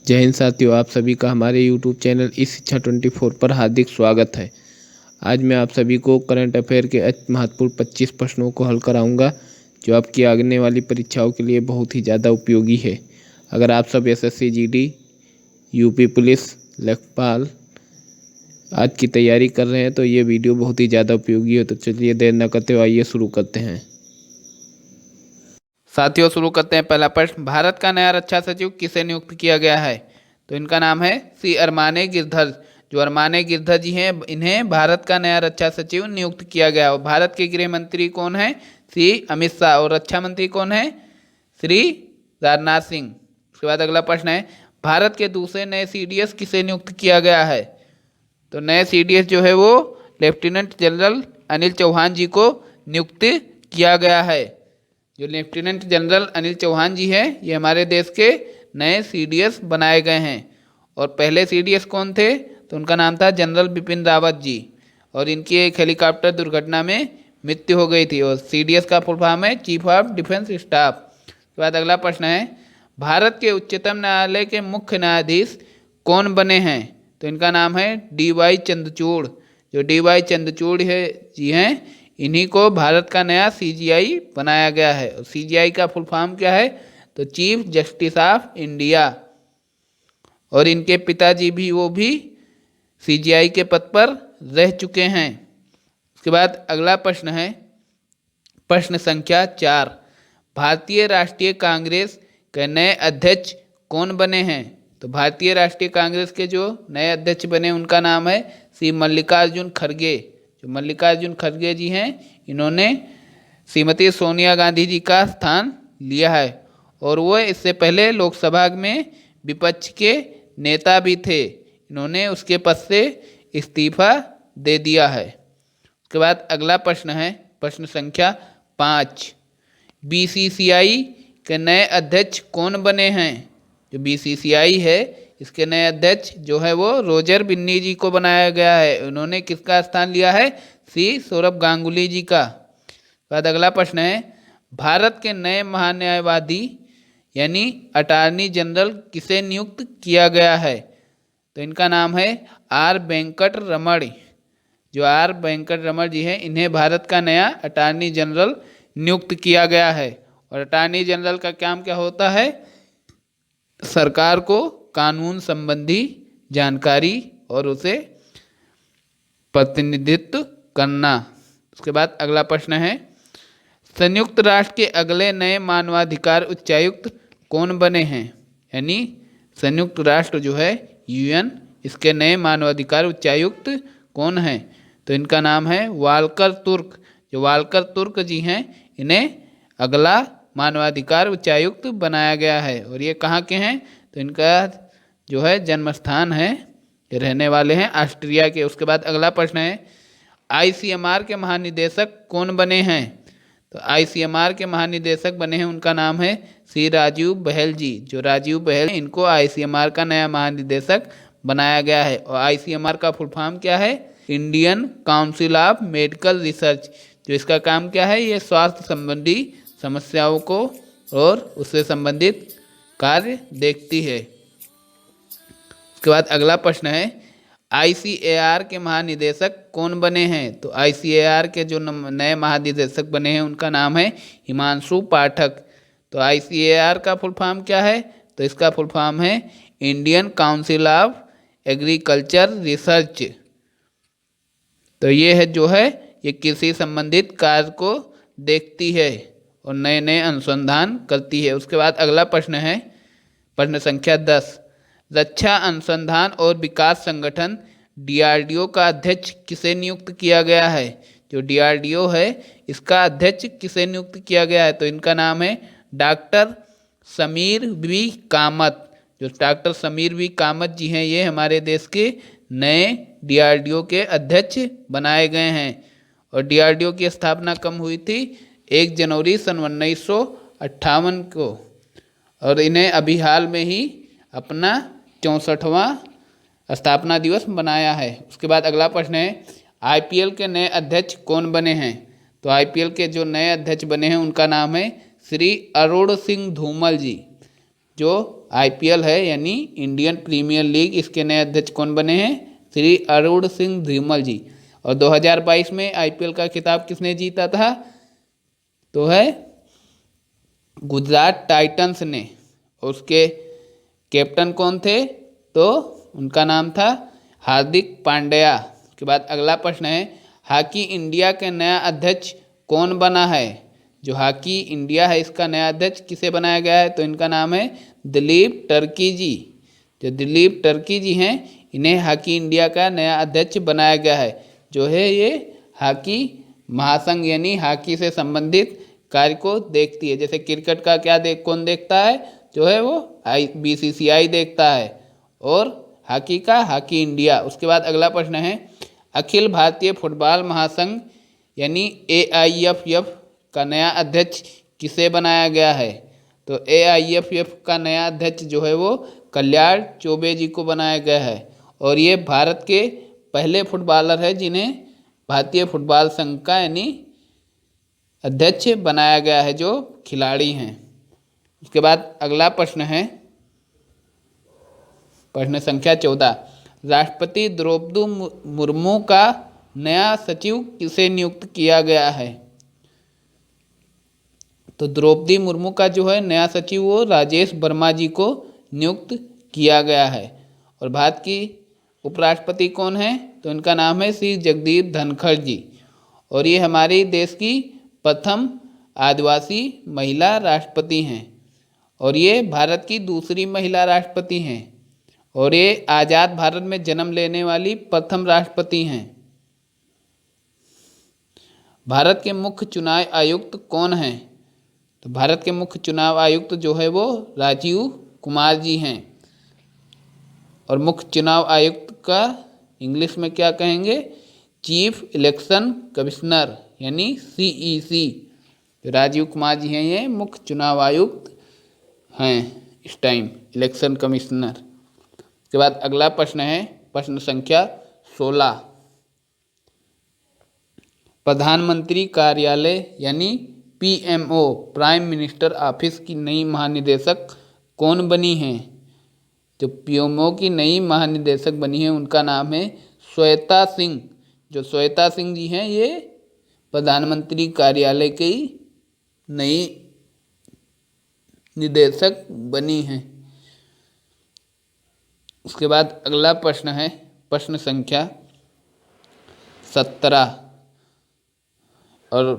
जय हिंद साथियों, आप सभी का हमारे YouTube चैनल ई शिक्षा 24 पर हार्दिक स्वागत है। आज मैं आप सभी को करंट अफेयर के महत्वपूर्ण 25 प्रश्नों को हल कराऊंगा, जो आपकी आने वाली परीक्षाओं के लिए बहुत ही ज़्यादा उपयोगी है। अगर आप सब SSC GD, यूपी पुलिस, लेखपाल आज की तैयारी कर रहे हैं तो ये वीडियो बहुत ही ज़्यादा उपयोगी है। तो चलिए देर न करते हुए आइए शुरू करते हैं। साथियों, शुरू करते हैं। पहला प्रश्न, भारत का नया रक्षा सचिव किसे नियुक्त किया गया है? तो इनका नाम है सी अरमाने गिरधर। जो अरमाने गिरधर जी हैं, इन्हें भारत का नया रक्षा सचिव नियुक्त किया गया। और भारत के गृह मंत्री कौन है? श्री अमित शाह। और रक्षा मंत्री कौन है? श्री राजनाथ सिंह। उसके बाद अगला प्रश्न है, भारत के दूसरे नए CDS किसे नियुक्त किया गया है? तो नए CDS जो है वो लेफ्टिनेंट जनरल अनिल चौहान जी को नियुक्त किया गया है। जो लेफ्टिनेंट जनरल अनिल चौहान जी हैं, ये हमारे देश के नए CDS बनाए गए हैं। और पहले CDS कौन थे? तो उनका नाम था जनरल बिपिन रावत जी। और इनकी एक हेलीकॉप्टर दुर्घटना में मृत्यु हो गई थी। और CDS का फुल फॉर्म है चीफ ऑफ डिफेंस स्टाफ। उसके बाद अगला प्रश्न है, भारत के उच्चतम न्यायालय के मुख्य न्यायाधीश कौन बने हैं? तो इनका नाम है DY चंद्रचूड़। जो DY चंद्रचूड़ है जी हैं, इन्हीं को भारत का नया CGI बनाया गया है। और CGI का फुल फॉर्म क्या है? तो चीफ जस्टिस ऑफ इंडिया। और इनके पिताजी भी CGI के पद पर रह चुके हैं। उसके बाद अगला प्रश्न है, प्रश्न संख्या 4, भारतीय राष्ट्रीय कांग्रेस के नए अध्यक्ष कौन बने हैं? तो भारतीय राष्ट्रीय कांग्रेस के जो नए अध्यक्ष बने उनका नाम है श्री मल्लिकार्जुन खड़गे। जो मल्लिकार्जुन खड़गे जी हैं, इन्होंने श्रीमती सोनिया गांधी जी का स्थान लिया है। और वो इससे पहले लोकसभा में विपक्ष के नेता भी थे। इन्होंने उसके पद से इस्तीफा दे दिया है। उसके बाद अगला प्रश्न है, प्रश्न संख्या 5, BCCI के नए अध्यक्ष कौन बने हैं? जो BCCI है, इसके नए अध्यक्ष जो है वो रोजर बिन्नी जी को बनाया गया है। उन्होंने किसका स्थान लिया है? श्री सौरभ गांगुली जी का। बाद अगला प्रश्न है, भारत के नए महान्यायवादी यानी अटॉर्नी जनरल किसे नियुक्त किया गया है? तो इनका नाम है R वेंकट रमण। जो R वेंकट रमण जी हैं, इन्हें भारत का नया अटॉर्नी जनरल नियुक्त किया गया है। और अटॉर्नी जनरल का काम क्या होता है? सरकार को कानून संबंधी जानकारी और उसे प्रतिनिधित्व करना। उसके बाद अगला प्रश्न है, संयुक्त राष्ट्र के अगले नए मानवाधिकार उच्चायुक्त कौन बने हैं? यानी संयुक्त राष्ट्र जो है UN, इसके नए मानवाधिकार उच्चायुक्त कौन हैं? तो इनका नाम है वाल्कर तुर्क। जो वाल्कर तुर्क जी हैं, इन्हें अगला मानवाधिकार उच्चायुक्त बनाया गया है। और ये कहाँ के हैं? तो इनका जो है जन्म स्थान है, ये रहने वाले हैं ऑस्ट्रिया के। उसके बाद अगला प्रश्न है, ICMR के महानिदेशक कौन बने हैं? तो ICMR के महानिदेशक बने हैं, उनका नाम है श्री राजीव बहल जी। जो राजीव बहल, इनको ICMR का नया महानिदेशक बनाया गया है। और ICMR का फुल फॉर्म क्या है? Indian council of medical research. जो इसका काम क्या है? ये स्वास्थ्य संबंधी समस्याओं को और उससे संबंधित कार्य देखती है। उसके बाद अगला प्रश्न है, ICAR के महानिदेशक कौन बने हैं? तो ICAR के जो नए महानिदेशक बने हैं, उनका नाम है हिमांशु पाठक। तो ICAR का फुल फॉर्म क्या है? तो इसका फुल फॉर्म है Indian council of agriculture research. तो ये है जो है ये कृषि संबंधित कार्य को देखती है और नए नए अनुसंधान करती है। उसके बाद अगला प्रश्न है, प्रश्न संख्या 10, रक्षा अनुसंधान और विकास संगठन DRDO का अध्यक्ष किसे नियुक्त किया गया है? जो DRDO है, इसका अध्यक्ष किसे नियुक्त किया गया है? तो इनका नाम है डॉक्टर समीर V कामत। जो डॉक्टर समीर V कामत जी हैं, ये हमारे देश के नए DRDO के अध्यक्ष बनाए गए हैं। और DRDO की स्थापना कब हुई थी? 1 जनवरी सन 1958 को। और इन्हें अभी हाल में ही अपना 64वां स्थापना दिवस बनाया है। उसके बाद अगला प्रश्न है, IPL के नए अध्यक्ष कौन बने हैं? तो IPL के जो नए अध्यक्ष बने हैं, उनका नाम है श्री अरुण सिंह धूमल जी। जो आईपीएल है यानी इंडियन प्रीमियर लीग, इसके नए अध्यक्ष कौन बने हैं? श्री अरुण सिंह धीमल जी। और 2022 में आईपीएल का खिताब किसने जीता था? तो है गुजरात टाइटंस ने। उसके कैप्टन कौन थे? तो उनका नाम था हार्दिक पांड्या। के बाद अगला प्रश्न है, हॉकी इंडिया के नया अध्यक्ष कौन बना है? जो हॉकी इंडिया है इसका नया अध्यक्ष किसे बनाया गया है? तो इनका नाम है दिलीप टर्की जी। जो दिलीप टर्की जी हैं इन्हें हॉकी इंडिया का नया अध्यक्ष बनाया गया है। जो है ये हॉकी महासंघ यानी हॉकी से संबंधित कार्य को देखती है। जैसे क्रिकेट का कौन देखता है? जो है वो बीसीसीआई देखता है, और हॉकी का हॉकी इंडिया। उसके बाद अगला प्रश्न है, अखिल भारतीय फुटबॉल महासंघ यानी एआईएफएफ का नया अध्यक्ष किसे बनाया गया है? तो एआईएफएफ का नया अध्यक्ष जो है वो कल्याण चौबे जी को बनाया गया है, और ये भारत के पहले फुटबॉलर है जिन्हें भारतीय फुटबॉल संघ का यानी अध्यक्ष बनाया गया है, जो खिलाड़ी हैं। उसके बाद अगला प्रश्न है प्रश्न संख्या 14, राष्ट्रपति द्रौपदी मुर्मू का नया सचिव किसे नियुक्त किया गया है? तो द्रौपदी मुर्मू का जो है नया सचिव वो राजेश वर्मा जी को नियुक्त किया गया है। और भारत की उपराष्ट्रपति कौन है? तो इनका नाम है श्री जगदीप धनखड़ जी। और ये हमारे देश की प्रथम आदिवासी महिला राष्ट्रपति हैं, और ये भारत की दूसरी महिला राष्ट्रपति हैं, और ये आज़ाद भारत में जन्म लेने वाली प्रथम राष्ट्रपति हैं। भारत के मुख्य चुनाव आयुक्त कौन हैं? तो भारत के मुख्य चुनाव आयुक्त जो है वो राजीव कुमार जी हैं। और मुख्य चुनाव आयुक्त का इंग्लिश में क्या कहेंगे? चीफ इलेक्शन कमिश्नर यानी सीईसी। राजीव कुमार जी हैं ये मुख्य चुनाव आयुक्त हैं इस टाइम, इलेक्शन कमिश्नर। के बाद अगला प्रश्न है प्रश्न संख्या 16, प्रधानमंत्री कार्यालय यानी पीएमओ प्राइम मिनिस्टर ऑफिस की नई महानिदेशक कौन बनी हैं? जो पीएमओ की नई महानिदेशक बनी है उनका नाम है श्वेता सिंह। जो श्वेता सिंह जी हैं ये प्रधानमंत्री कार्यालय की नई निदेशक बनी हैं। उसके बाद अगला प्रश्न है प्रश्न संख्या 17, और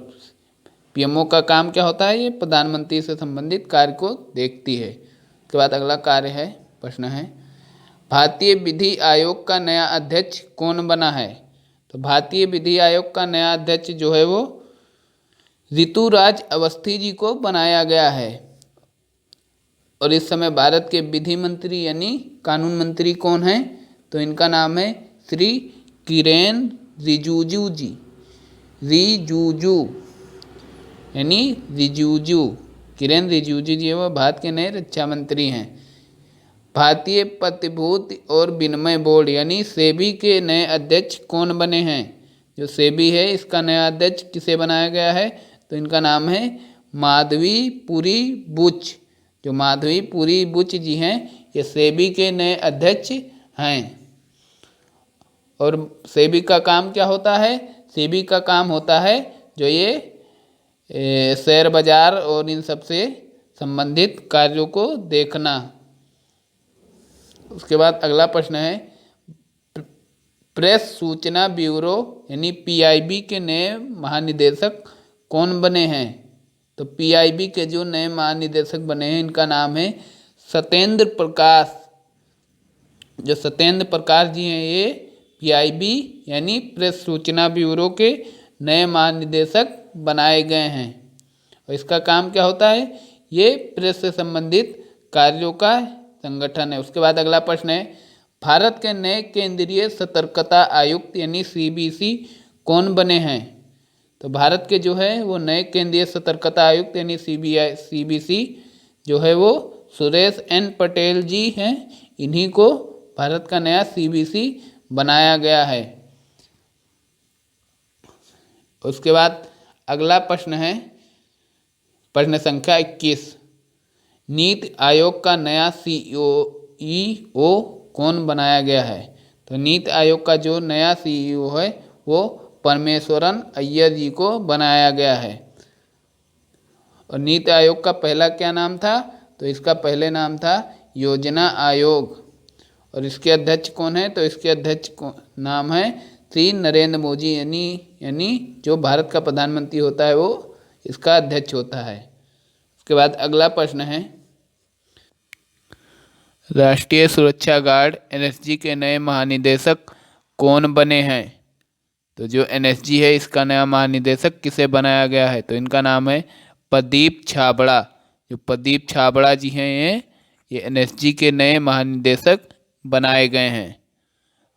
पीएमओ का काम क्या होता है? ये प्रधानमंत्री से संबंधित कार्य को देखती है। उसके बाद अगला कार्य है प्रश्न है, भारतीय विधि आयोग का नया अध्यक्ष कौन बना है? तो भारतीय विधि आयोग का नया अध्यक्ष जो है वो ऋतुराज अवस्थी जी को बनाया गया है। और इस समय भारत के विधि मंत्री यानी कानून मंत्री कौन हैं? तो इनका नाम है श्री किरेन रिजिजू जी। रिजिजू यानी रिजिजू, किरेन रिजिजू जी वो भारत के नए रक्षा मंत्री हैं। भारतीय प्रतिभूति और विनिमय बोर्ड यानी सेबी के नए अध्यक्ष कौन बने हैं? जो सेबी है इसका नया अध्यक्ष किसे बनाया गया है? तो इनका नाम है माधवीपुरी बुच। जो माधवीपुरी बुच जी हैं ये सेबी के नए अध्यक्ष हैं। और सेबी का काम क्या होता है? सेबी का काम होता है जो ये शेयर बाजार और इन सब से संबंधित कार्यों को देखना। उसके बाद अगला प्रश्न है, प्रेस सूचना ब्यूरो यानी पीआईबी के नए महानिदेशक कौन बने हैं? तो पीआईबी के जो नए महानिदेशक बने हैं इनका नाम है सत्येंद्र प्रकाश। जो सत्येंद्र प्रकाश जी हैं ये पीआईबी यानी प्रेस सूचना ब्यूरो के नए महानिदेशक बनाए गए हैं। और इसका काम क्या होता है? ये प्रेस से संबंधित कार्यों का संगठन है। उसके बाद अगला प्रश्न है, भारत के नए केंद्रीय सतर्कता आयुक्त यानी सीबीसी कौन बने हैं? तो भारत के जो है वो नए केंद्रीय सतर्कता आयुक्त यानी सीबीसी जो है वो सुरेश एन पटेल जी हैं। इन्हीं को भारत का नया सीबीसी बनाया गया है। उसके बाद अगला प्रश्न है प्रश्न संख्या 21, नीति आयोग का नया सीईओ कौन बनाया गया है? तो नीति आयोग का जो नया सीईओ है वो परमेश्वरन अय्यर जी को बनाया गया है। और नीति आयोग का पहला क्या नाम था? तो इसका पहले नाम था योजना आयोग। और इसके अध्यक्ष कौन है? तो इसके अध्यक्ष नाम है श्री नरेंद्र मोदी, यानी जो भारत का प्रधानमंत्री होता है वो इसका अध्यक्ष होता है। उसके बाद अगला प्रश्न है, राष्ट्रीय सुरक्षा गार्ड एनएसजी के नए महानिदेशक कौन बने हैं? तो जो एनएसजी है इसका नया महानिदेशक किसे बनाया गया है? तो इनका नाम है प्रदीप छाबड़ा। जो प्रदीप छाबड़ा जी हैं ये एनएसजी के नए महानिदेशक बनाए गए हैं।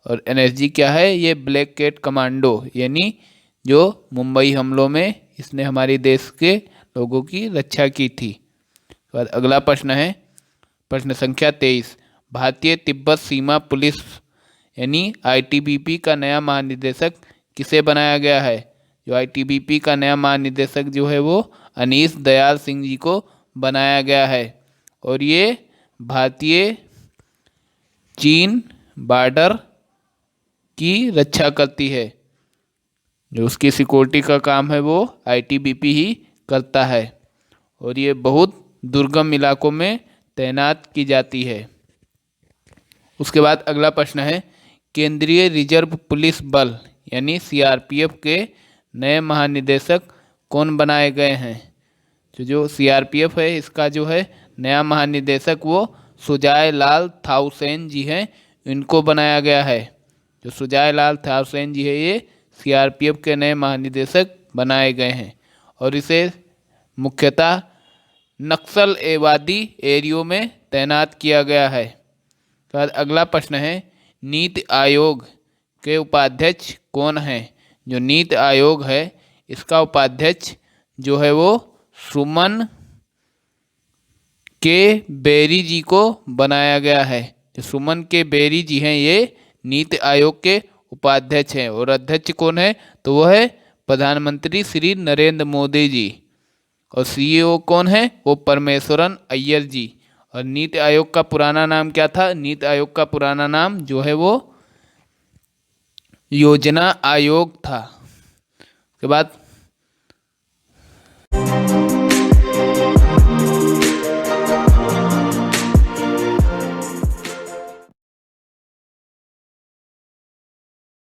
और एनएसजी क्या है? ये ब्लैक कैट कमांडो, यानी जो मुंबई हमलों में इसने हमारे देश के लोगों की रक्षा की थी। तो अगला प्रश्न है प्रश्न संख्या 23, भारतीय तिब्बत सीमा पुलिस यानी आईटीबीपी का नया महानिदेशक किसे बनाया गया है? जो आईटीबीपी का नया महानिदेशक जो है वो अनीश दयाल सिंह जी को बनाया गया है। और ये भारतीय चीन बॉर्डर की रक्षा करती है। जो उसकी सिक्योरिटी का काम है वो आईटीबीपी ही करता है। और ये बहुत दुर्गम इलाकों में तैनात की जाती है। उसके बाद अगला प्रश्न है, केंद्रीय रिजर्व पुलिस बल यानी सीआरपीएफ के नए महानिदेशक कौन बनाए गए हैं? तो जो सीआरपीएफ है इसका जो है नया महानिदेशक वो सुजाय लाल थाउसेन जी हैं, इनको बनाया गया है। जो सुजाय लाल थाउसेन जी है ये सीआरपीएफ के नए महानिदेशक बनाए गए हैं। और इसे मुख्यतः नक्सल एवादी एरियो में तैनात किया गया है। तो अगला प्रश्न है, नीति आयोग के उपाध्यक्ष कौन हैं? जो नीति आयोग है इसका उपाध्यक्ष जो है वो सुमन के बेरी जी को बनाया गया है। जो सुमन के बेरी जी हैं ये नीति आयोग के उपाध्यक्ष हैं। और अध्यक्ष कौन है? तो वो है प्रधानमंत्री श्री नरेंद्र मोदी जी। और सीईओ कौन है? वो परमेश्वरन अय्यर जी। और नीति आयोग का पुराना नाम क्या था? नीति आयोग का पुराना नाम जो है वो योजना आयोग था। उसके बाद